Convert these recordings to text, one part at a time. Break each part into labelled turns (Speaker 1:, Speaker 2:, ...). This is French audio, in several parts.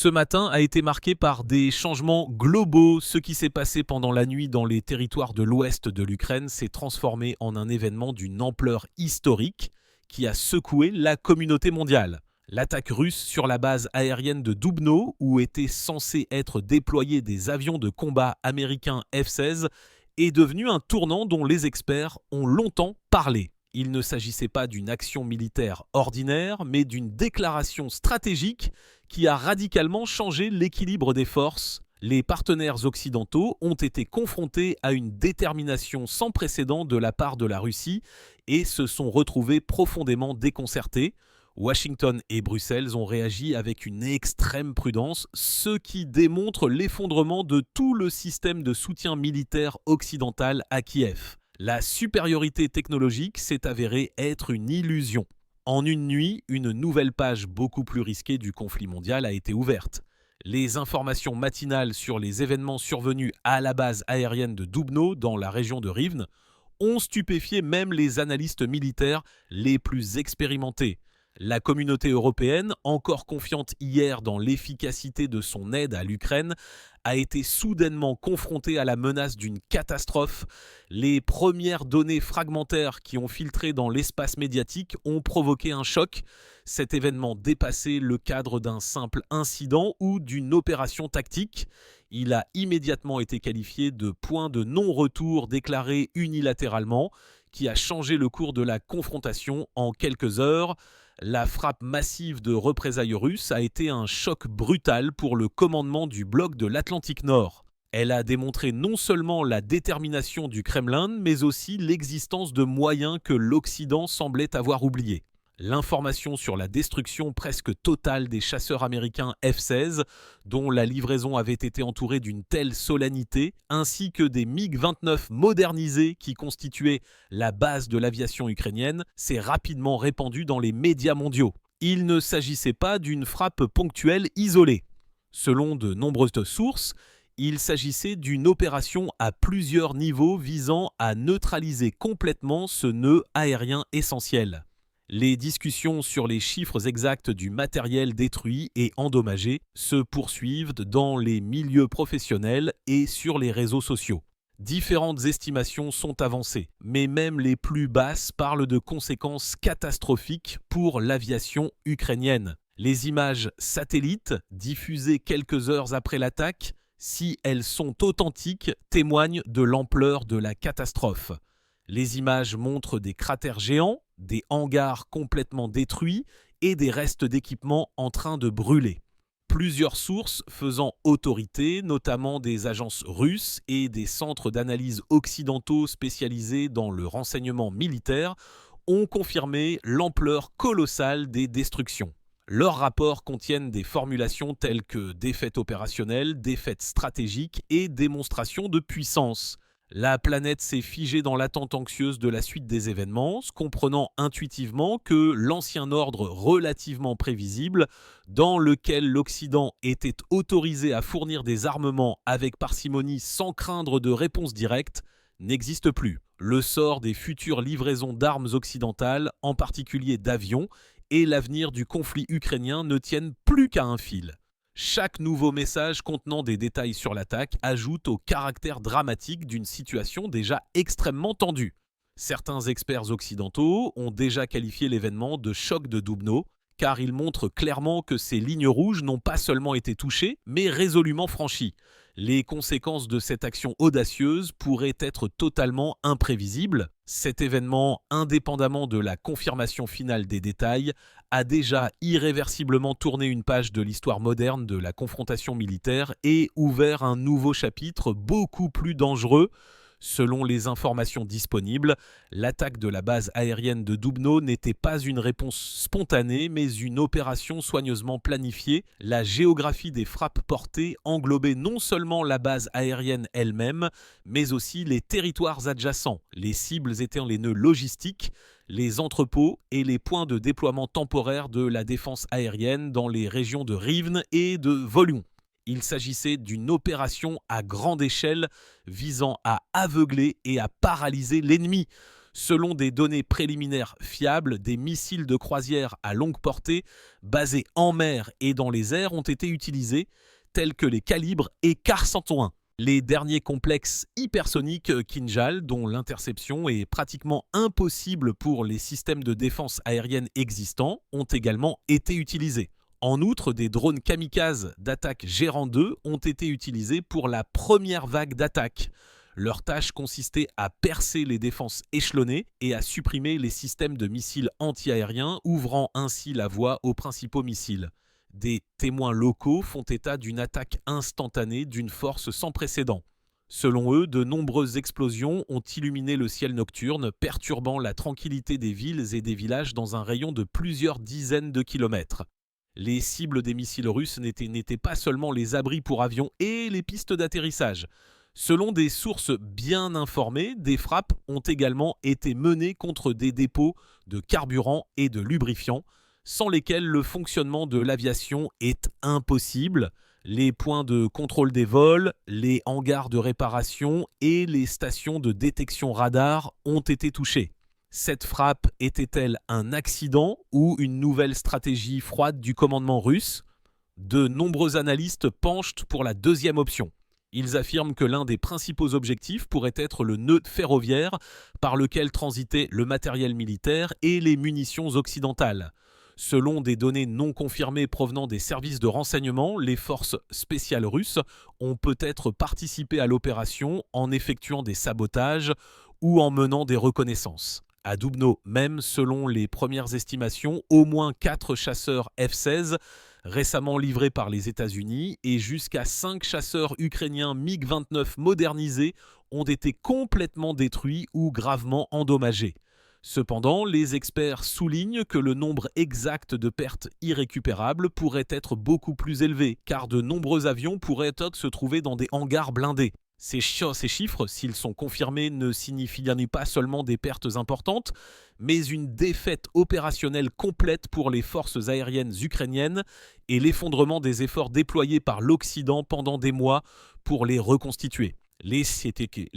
Speaker 1: Ce matin a été marqué par des changements globaux. Ce qui s'est passé pendant la nuit dans les territoires de l'ouest de l'Ukraine s'est transformé en un événement d'une ampleur historique qui a secoué la communauté mondiale. L'attaque russe sur la base aérienne de Dubno, où étaient censés être déployés des avions de combat américains F-16, est devenue un tournant dont les experts ont longtemps parlé. Il ne s'agissait pas d'une action militaire ordinaire, mais d'une déclaration stratégique qui a radicalement changé l'équilibre des forces. Les partenaires occidentaux ont été confrontés à une détermination sans précédent de la part de la Russie et se sont retrouvés profondément déconcertés. Washington et Bruxelles ont réagi avec une extrême prudence, ce qui démontre l'effondrement de tout le système de soutien militaire occidental à Kiev. La supériorité technologique s'est avérée être une illusion. En une nuit, une nouvelle page beaucoup plus risquée du conflit mondial a été ouverte. Les informations matinales sur les événements survenus à la base aérienne de Dubno, dans la région de Rivne, ont stupéfié même les analystes militaires les plus expérimentés. La communauté européenne, encore confiante hier dans l'efficacité de son aide à l'Ukraine, a été soudainement confrontée à la menace d'une catastrophe. Les premières données fragmentaires qui ont filtré dans l'espace médiatique ont provoqué un choc. Cet événement dépassait le cadre d'un simple incident ou d'une opération tactique. Il a immédiatement été qualifié de point de non-retour déclaré unilatéralement, qui a changé le cours de la confrontation en quelques heures. La frappe massive de représailles russes a été un choc brutal pour le commandement du bloc de l'Atlantique Nord. Elle a démontré non seulement la détermination du Kremlin, mais aussi l'existence de moyens que l'Occident semblait avoir oubliés. L'information sur la destruction presque totale des chasseurs américains F-16, dont la livraison avait été entourée d'une telle solennité, ainsi que des MiG-29 modernisés qui constituaient la base de l'aviation ukrainienne, s'est rapidement répandue dans les médias mondiaux. Il ne s'agissait pas d'une frappe ponctuelle isolée. Selon de nombreuses sources, il s'agissait d'une opération à plusieurs niveaux visant à neutraliser complètement ce nœud aérien essentiel. Les discussions sur les chiffres exacts du matériel détruit et endommagé se poursuivent dans les milieux professionnels et sur les réseaux sociaux. Différentes estimations sont avancées, mais même les plus basses parlent de conséquences catastrophiques pour l'aviation ukrainienne. Les images satellites, diffusées quelques heures après l'attaque, si elles sont authentiques, témoignent de l'ampleur de la catastrophe. Les images montrent des cratères géants, des hangars complètement détruits et des restes d'équipements en train de brûler. Plusieurs sources faisant autorité, notamment des agences russes et des centres d'analyse occidentaux spécialisés dans le renseignement militaire, ont confirmé l'ampleur colossale des destructions. Leurs rapports contiennent des formulations telles que défaite opérationnelle, défaite stratégique et démonstration de puissance. La planète s'est figée dans l'attente anxieuse de la suite des événements, comprenant intuitivement que l'ancien ordre relativement prévisible, dans lequel l'Occident était autorisé à fournir des armements avec parcimonie sans craindre de réponse directe, n'existe plus. Le sort des futures livraisons d'armes occidentales, en particulier d'avions, et l'avenir du conflit ukrainien ne tiennent plus qu'à un fil. Chaque nouveau message contenant des détails sur l'attaque ajoute au caractère dramatique d'une situation déjà extrêmement tendue. Certains experts occidentaux ont déjà qualifié l'événement de choc de Dubno, car il montre clairement que ces lignes rouges n'ont pas seulement été touchées, mais résolument franchies. Les conséquences de cette action audacieuse pourraient être totalement imprévisibles. Cet événement, indépendamment de la confirmation finale des détails, a déjà irréversiblement tourné une page de l'histoire moderne de la confrontation militaire et ouvert un nouveau chapitre beaucoup plus dangereux. Selon les informations disponibles, l'attaque de la base aérienne de Dubno n'était pas une réponse spontanée, mais une opération soigneusement planifiée. La géographie des frappes portées englobait non seulement la base aérienne elle-même, mais aussi les territoires adjacents. Les cibles étaient les nœuds logistiques, les entrepôts et les points de déploiement temporaire de la défense aérienne dans les régions de Rivne et de Voluin. Il s'agissait d'une opération à grande échelle visant à aveugler et à paralyser l'ennemi. Selon des données préliminaires fiables, des missiles de croisière à longue portée, basés en mer et dans les airs, ont été utilisés, tels que les calibres et Car 101. Les derniers complexes hypersoniques Kinjal, dont l'interception est pratiquement impossible pour les systèmes de défense aérienne existants, ont également été utilisés. En outre, des drones kamikazes d'attaque Gérant 2 ont été utilisés pour la première vague d'attaque. Leur tâche consistait à percer les défenses échelonnées et à supprimer les systèmes de missiles anti-aériens, ouvrant ainsi la voie aux principaux missiles. Des témoins locaux font état d'une attaque instantanée d'une force sans précédent. Selon eux, de nombreuses explosions ont illuminé le ciel nocturne, perturbant la tranquillité des villes et des villages dans un rayon de plusieurs dizaines de kilomètres. Les cibles des missiles russes n'étaient pas seulement les abris pour avions et les pistes d'atterrissage. Selon des sources bien informées, des frappes ont également été menées contre des dépôts de carburant et de lubrifiants, sans lesquels le fonctionnement de l'aviation est impossible. Les points de contrôle des vols, les hangars de réparation et les stations de détection radar ont été touchés. Cette frappe était-elle un accident ou une nouvelle stratégie froide du commandement russe ? De nombreux analystes penchent pour la deuxième option. Ils affirment que l'un des principaux objectifs pourrait être le nœud ferroviaire par lequel transitaient le matériel militaire et les munitions occidentales. Selon des données non confirmées provenant des services de renseignement, les forces spéciales russes ont peut-être participé à l'opération en effectuant des sabotages ou en menant des reconnaissances. À Dubno même, selon les premières estimations, au moins 4 chasseurs F-16 récemment livrés par les États-Unis et jusqu'à 5 chasseurs ukrainiens MiG-29 modernisés ont été complètement détruits ou gravement endommagés. Cependant, les experts soulignent que le nombre exact de pertes irrécupérables pourrait être beaucoup plus élevé, car de nombreux avions pourraient se trouver dans des hangars blindés. Ces chiffres, s'ils sont confirmés, ne signifient pas seulement des pertes importantes, mais une défaite opérationnelle complète pour les forces aériennes ukrainiennes et l'effondrement des efforts déployés par l'Occident pendant des mois pour les reconstituer. Les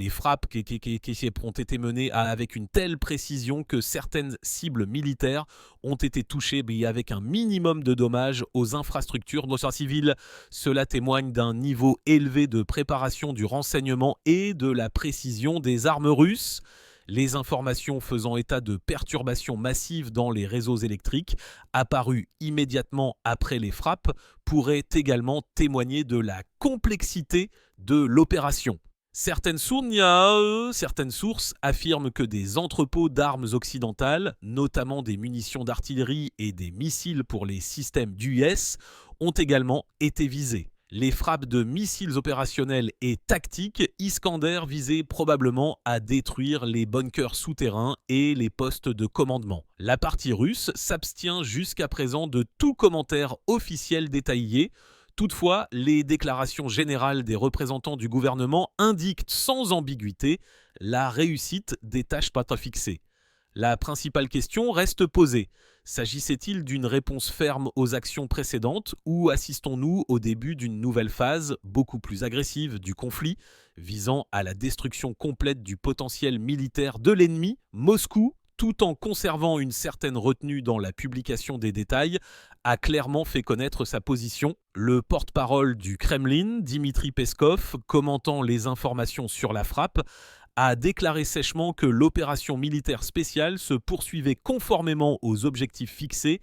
Speaker 1: frappes qui ont été menées avec une telle précision que certaines cibles militaires ont été touchées avec un minimum de dommages aux infrastructures civiles. Cela témoigne d'un niveau élevé de préparation du renseignement et de la précision des armes russes. Les informations faisant état de perturbations massives dans les réseaux électriques, apparues immédiatement après les frappes, pourraient également témoigner de la complexité de l'opération. Certaines sources affirment que des entrepôts d'armes occidentales, notamment des munitions d'artillerie et des missiles pour les systèmes d'US, ont également été visés. Les frappes de missiles opérationnels et tactiques, Iskander visaient probablement à détruire les bunkers souterrains et les postes de commandement. La partie russe s'abstient jusqu'à présent de tout commentaire officiel détaillé. Toutefois, les déclarations générales des représentants du gouvernement indiquent sans ambiguïté la réussite des tâches pas fixées. La principale question reste posée. S'agissait-il d'une réponse ferme aux actions précédentes ou assistons-nous au début d'une nouvelle phase beaucoup plus agressive du conflit visant à la destruction complète du potentiel militaire de l'ennemi, Moscou, tout en conservant une certaine retenue dans la publication des détails, a clairement fait connaître sa position. Le porte-parole du Kremlin, Dmitri Peskov, commentant les informations sur la frappe, a déclaré sèchement que l'opération militaire spéciale se poursuivait conformément aux objectifs fixés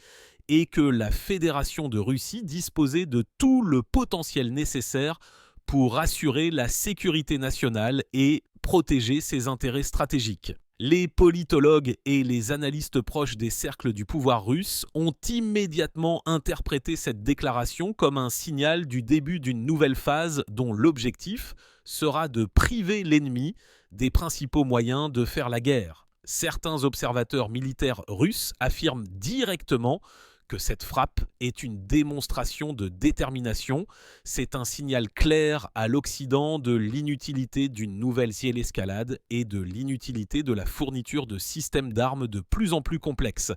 Speaker 1: et que la Fédération de Russie disposait de tout le potentiel nécessaire pour assurer la sécurité nationale et protéger ses intérêts stratégiques. Les politologues et les analystes proches des cercles du pouvoir russe ont immédiatement interprété cette déclaration comme un signal du début d'une nouvelle phase dont l'objectif sera de priver l'ennemi des principaux moyens de faire la guerre. Certains observateurs militaires russes affirment directement que cette frappe est une démonstration de détermination. C'est un signal clair à l'Occident de l'inutilité d'une nouvelle escalade et de l'inutilité de la fourniture de systèmes d'armes de plus en plus complexes.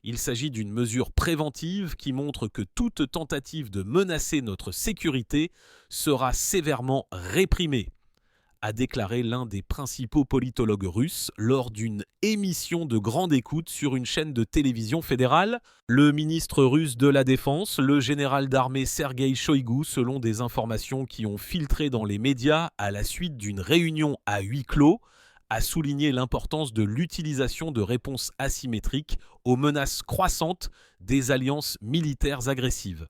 Speaker 1: Il s'agit d'une mesure préventive qui montre que toute tentative de menacer notre sécurité sera sévèrement réprimée. a déclaré l'un des principaux politologues russes lors d'une émission de grande écoute sur une chaîne de télévision fédérale. Le ministre russe de la Défense, le général d'armée Sergueï Shoïgu, selon des informations qui ont filtré dans les médias à la suite d'une réunion à huis clos, a souligné l'importance de l'utilisation de réponses asymétriques aux menaces croissantes des alliances militaires agressives.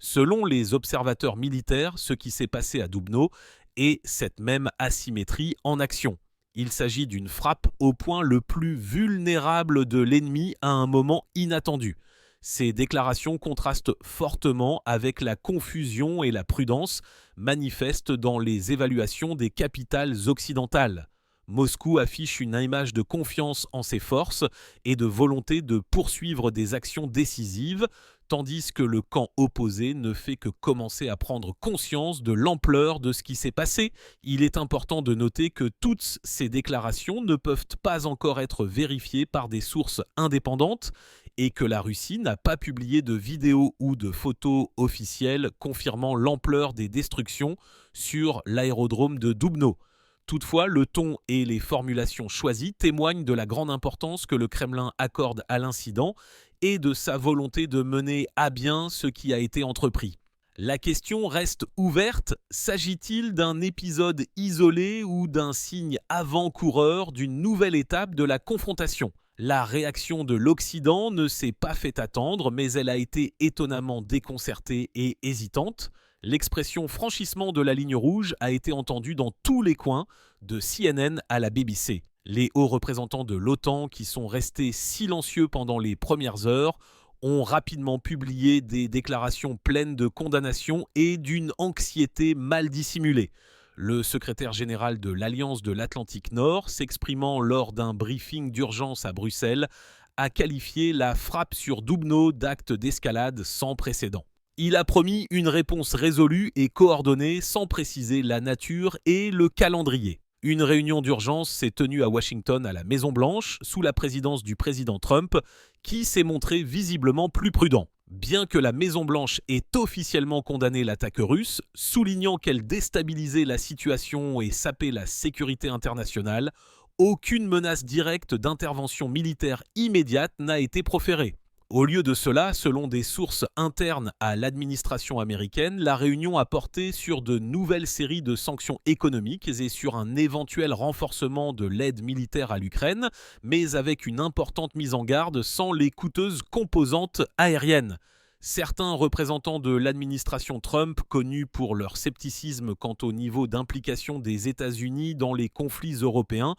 Speaker 1: Selon les observateurs militaires, ce qui s'est passé à Dubno est cette même asymétrie en action. Il s'agit d'une frappe au point le plus vulnérable de l'ennemi à un moment inattendu. Ces déclarations contrastent fortement avec la confusion et la prudence manifestes dans les évaluations des capitales occidentales. Moscou affiche une image de confiance en ses forces et de volonté de poursuivre des actions décisives, tandis que le camp opposé ne fait que commencer à prendre conscience de l'ampleur de ce qui s'est passé. Il est important de noter que toutes ces déclarations ne peuvent pas encore être vérifiées par des sources indépendantes et que la Russie n'a pas publié de vidéos ou de photos officielles confirmant l'ampleur des destructions sur l'aérodrome de Dubno. Toutefois, le ton et les formulations choisies témoignent de la grande importance que le Kremlin accorde à l'incident et de sa volonté de mener à bien ce qui a été entrepris. La question reste ouverte, s'agit-il d'un épisode isolé ou d'un signe avant-coureur d'une nouvelle étape de la confrontation ? La réaction de l'Occident ne s'est pas fait attendre, mais elle a été étonnamment déconcertée et hésitante. L'expression « franchissement de la ligne rouge » a été entendue dans tous les coins, de CNN à la BBC. Les hauts représentants de l'OTAN, qui sont restés silencieux pendant les premières heures, ont rapidement publié des déclarations pleines de condamnation et d'une anxiété mal dissimulée. Le secrétaire général de l'Alliance de l'Atlantique Nord, s'exprimant lors d'un briefing d'urgence à Bruxelles, a qualifié la frappe sur Dubno d'acte d'escalade sans précédent. Il a promis une réponse résolue et coordonnée sans préciser la nature et le calendrier. Une réunion d'urgence s'est tenue à Washington à la Maison-Blanche sous la présidence du président Trump qui s'est montré visiblement plus prudent. Bien que la Maison-Blanche ait officiellement condamné l'attaque russe, soulignant qu'elle déstabilisait la situation et sapait la sécurité internationale, aucune menace directe d'intervention militaire immédiate n'a été proférée. Au lieu de cela, selon des sources internes à l'administration américaine, la réunion a porté sur de nouvelles séries de sanctions économiques et sur un éventuel renforcement de l'aide militaire à l'Ukraine, mais avec une importante mise en garde sans les coûteuses composantes aériennes. Certains représentants de l'administration Trump, connus pour leur scepticisme quant au niveau d'implication des États-Unis dans les conflits européens,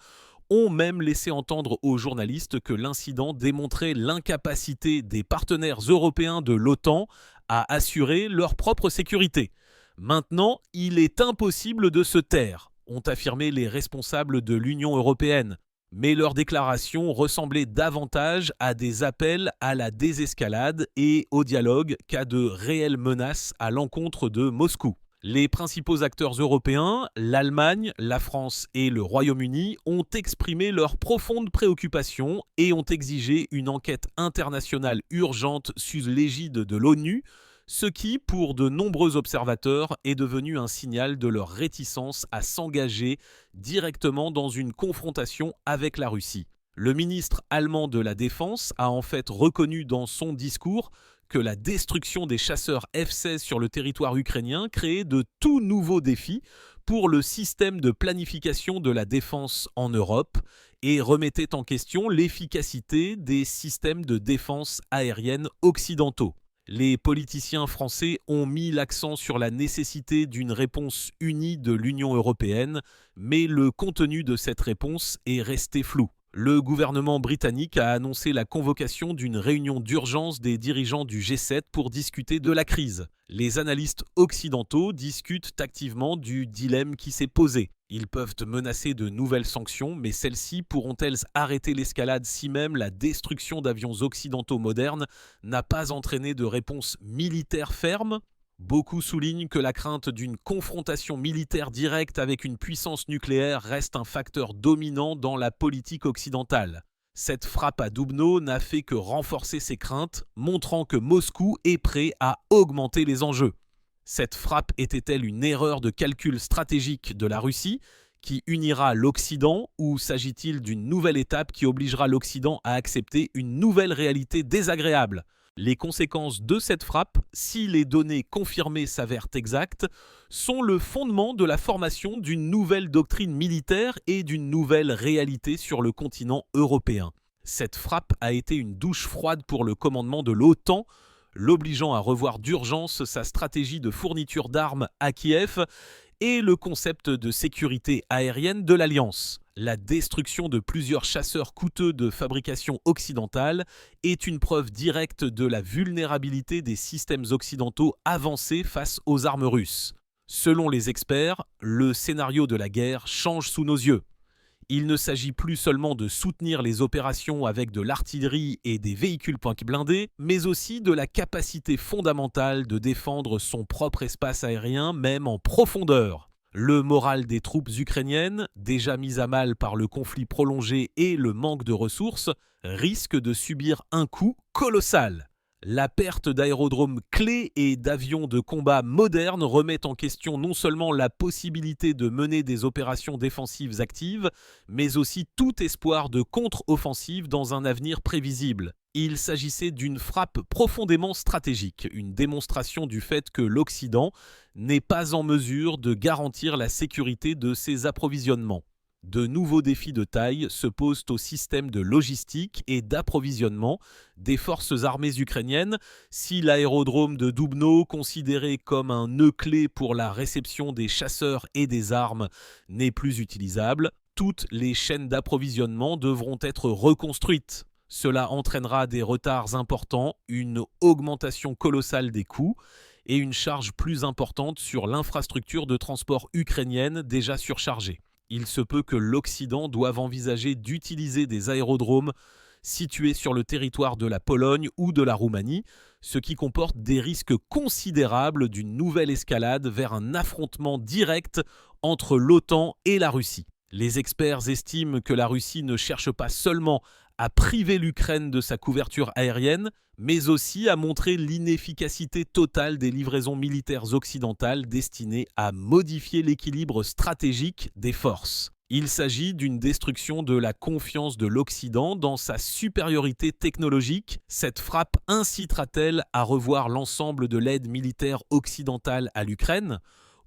Speaker 1: ont même laissé entendre aux journalistes que l'incident démontrait l'incapacité des partenaires européens de l'OTAN à assurer leur propre sécurité. Maintenant, il est impossible de se taire, ont affirmé les responsables de l'Union européenne. Mais leurs déclarations ressemblaient davantage à des appels à la désescalade et au dialogue qu'à de réelles menaces à l'encontre de Moscou. Les principaux acteurs européens, l'Allemagne, la France et le Royaume-Uni, ont exprimé leur profonde préoccupation et ont exigé une enquête internationale urgente sous l'égide de l'ONU, ce qui, pour de nombreux observateurs, est devenu un signal de leur réticence à s'engager directement dans une confrontation avec la Russie. Le ministre allemand de la Défense a en fait reconnu dans son discours que la destruction des chasseurs F-16 sur le territoire ukrainien créait de tout nouveaux défis pour le système de planification de la défense en Europe et remettait en question l'efficacité des systèmes de défense aérienne occidentaux. Les politiciens français ont mis l'accent sur la nécessité d'une réponse unie de l'Union européenne, mais le contenu de cette réponse est resté flou. Le gouvernement britannique a annoncé la convocation d'une réunion d'urgence des dirigeants du G7 pour discuter de la crise. Les analystes occidentaux discutent activement du dilemme qui s'est posé. Ils peuvent menacer de nouvelles sanctions, mais celles-ci pourront-elles arrêter l'escalade si même la destruction d'avions occidentaux modernes n'a pas entraîné de réponse militaire ferme ? Beaucoup soulignent que la crainte d'une confrontation militaire directe avec une puissance nucléaire reste un facteur dominant dans la politique occidentale. Cette frappe à Dubno n'a fait que renforcer ces craintes, montrant que Moscou est prêt à augmenter les enjeux. Cette frappe était-elle une erreur de calcul stratégique de la Russie, qui unira l'Occident ou s'agit-il d'une nouvelle étape qui obligera l'Occident à accepter une nouvelle réalité désagréable? Les conséquences de cette frappe, si les données confirmées s'avèrent exactes, sont le fondement de la formation d'une nouvelle doctrine militaire et d'une nouvelle réalité sur le continent européen. Cette frappe a été une douche froide pour le commandement de l'OTAN, l'obligeant à revoir d'urgence sa stratégie de fourniture d'armes à Kiev et le concept de sécurité aérienne de l'Alliance. La destruction de plusieurs chasseurs coûteux de fabrication occidentale est une preuve directe de la vulnérabilité des systèmes occidentaux avancés face aux armes russes. Selon les experts, le scénario de la guerre change sous nos yeux. Il ne s'agit plus seulement de soutenir les opérations avec de l'artillerie et des véhicules blindés, mais aussi de la capacité fondamentale de défendre son propre espace aérien, même en profondeur. Le moral des troupes ukrainiennes, déjà mis à mal par le conflit prolongé et le manque de ressources, risque de subir un coup colossal. La perte d'aérodromes clés et d'avions de combat modernes remet en question non seulement la possibilité de mener des opérations défensives actives, mais aussi tout espoir de contre-offensive dans un avenir prévisible. Il s'agissait d'une frappe profondément stratégique, une démonstration du fait que l'Occident n'est pas en mesure de garantir la sécurité de ses approvisionnements. De nouveaux défis de taille se posent au système de logistique et d'approvisionnement des forces armées ukrainiennes. Si l'aérodrome de Dubno, considéré comme un nœud clé pour la réception des chasseurs et des armes, n'est plus utilisable, toutes les chaînes d'approvisionnement devront être reconstruites. Cela entraînera des retards importants, une augmentation colossale des coûts et une charge plus importante sur l'infrastructure de transport ukrainienne déjà surchargée. Il se peut que l'Occident doive envisager d'utiliser des aérodromes situés sur le territoire de la Pologne ou de la Roumanie, ce qui comporte des risques considérables d'une nouvelle escalade vers un affrontement direct entre l'OTAN et la Russie. Les experts estiment que la Russie ne cherche pas seulement à priver l'Ukraine de sa couverture aérienne, mais aussi à montrer l'inefficacité totale des livraisons militaires occidentales destinées à modifier l'équilibre stratégique des forces. Il s'agit d'une destruction de la confiance de l'Occident dans sa supériorité technologique. Cette frappe incitera-t-elle à revoir l'ensemble de l'aide militaire occidentale à l'Ukraine ?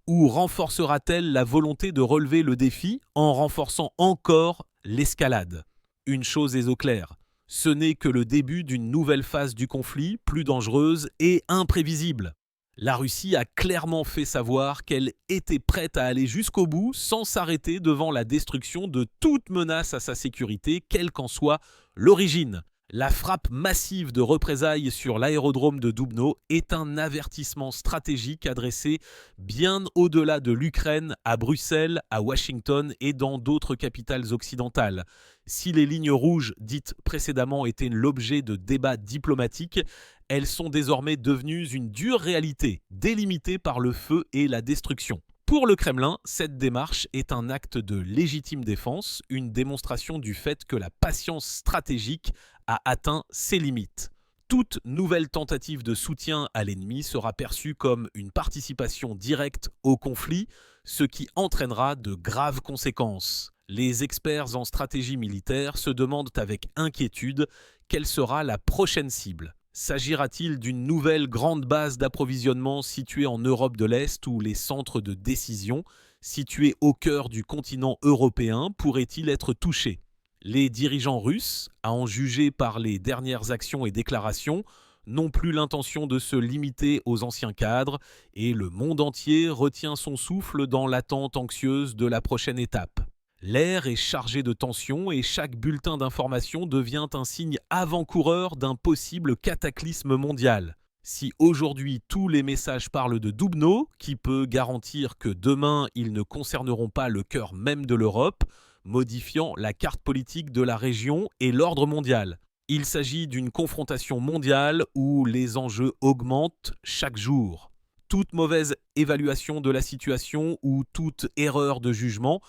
Speaker 1: Ou renforcera-t-elle la volonté de relever le défi en renforçant encore l'escalade ? Une chose est au clair, ce n'est que le début d'une nouvelle phase du conflit, plus dangereuse et imprévisible. La Russie a clairement fait savoir qu'elle était prête à aller jusqu'au bout sans s'arrêter devant la destruction de toute menace à sa sécurité, quelle qu'en soit l'origine. La frappe massive de représailles sur l'aérodrome de Dubno est un avertissement stratégique adressé bien au-delà de l'Ukraine, à Bruxelles, à Washington et dans d'autres capitales occidentales. Si les lignes rouges dites précédemment étaient l'objet de débats diplomatiques, elles sont désormais devenues une dure réalité, délimitée par le feu et la destruction. Pour le Kremlin, cette démarche est un acte de légitime défense, une démonstration du fait que la patience stratégique a atteint ses limites. Toute nouvelle tentative de soutien à l'ennemi sera perçue comme une participation directe au conflit, ce qui entraînera de graves conséquences. Les experts en stratégie militaire se demandent avec inquiétude quelle sera la prochaine cible. S'agira-t-il d'une nouvelle grande base d'approvisionnement située en Europe de l'Est où les centres de décision, situés au cœur du continent européen, pourraient-ils être touchés ? Les dirigeants russes, à en juger par les dernières actions et déclarations, n'ont plus l'intention de se limiter aux anciens cadres et le monde entier retient son souffle dans l'attente anxieuse de la prochaine étape. L'air est chargé de tensions et chaque bulletin d'information devient un signe avant-coureur d'un possible cataclysme mondial. Si aujourd'hui tous les messages parlent de Dubno, qui peut garantir que demain ils ne concerneront pas le cœur même de l'Europe, modifiant la carte politique de la région et l'ordre mondial. Il s'agit d'une confrontation mondiale où les enjeux augmentent chaque jour. Toute mauvaise évaluation de la situation ou toute erreur de jugement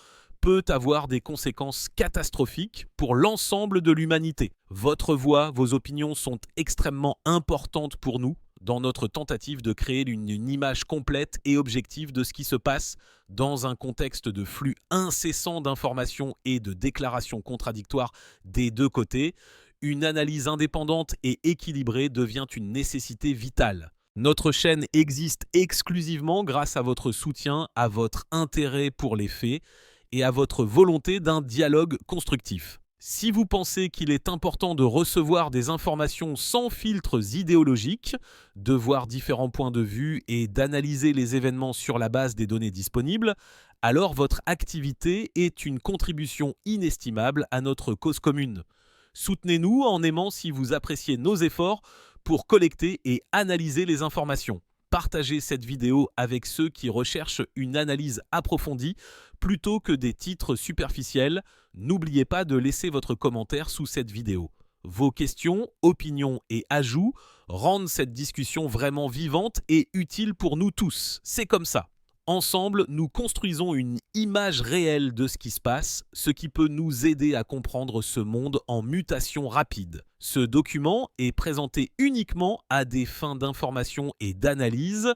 Speaker 1: peut avoir des conséquences catastrophiques pour l'ensemble de l'humanité. Votre voix, vos opinions sont extrêmement importantes pour nous dans notre tentative de créer une image complète et objective de ce qui se passe dans un contexte de flux incessant d'informations et de déclarations contradictoires des deux côtés. Une analyse indépendante et équilibrée devient une nécessité vitale. Notre chaîne existe exclusivement grâce à votre soutien, à votre intérêt pour les faits et à votre volonté d'un dialogue constructif. Si vous pensez qu'il est important de recevoir des informations sans filtres idéologiques, de voir différents points de vue et d'analyser les événements sur la base des données disponibles, alors votre activité est une contribution inestimable à notre cause commune. Soutenez-nous en aimant si vous appréciez nos efforts pour collecter et analyser les informations. Partagez cette vidéo avec ceux qui recherchent une analyse approfondie plutôt que des titres superficiels. N'oubliez pas de laisser votre commentaire sous cette vidéo. Vos questions, opinions et ajouts rendent cette discussion vraiment vivante et utile pour nous tous. C'est comme ça. Ensemble, nous construisons une image réelle de ce qui se passe, ce qui peut nous aider à comprendre ce monde en mutation rapide. Ce document est présenté uniquement à des fins d'information et d'analyse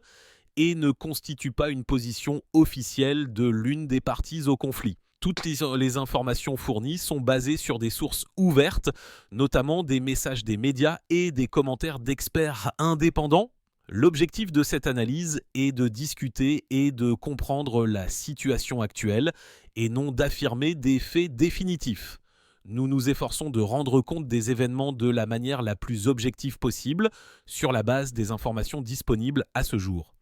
Speaker 1: et ne constitue pas une position officielle de l'une des parties au conflit. Toutes les informations fournies sont basées sur des sources ouvertes, notamment des messages des médias et des commentaires d'experts indépendants. L'objectif de cette analyse est de discuter et de comprendre la situation actuelle et non d'affirmer des faits définitifs. Nous nous efforçons de rendre compte des événements de la manière la plus objective possible sur la base des informations disponibles à ce jour.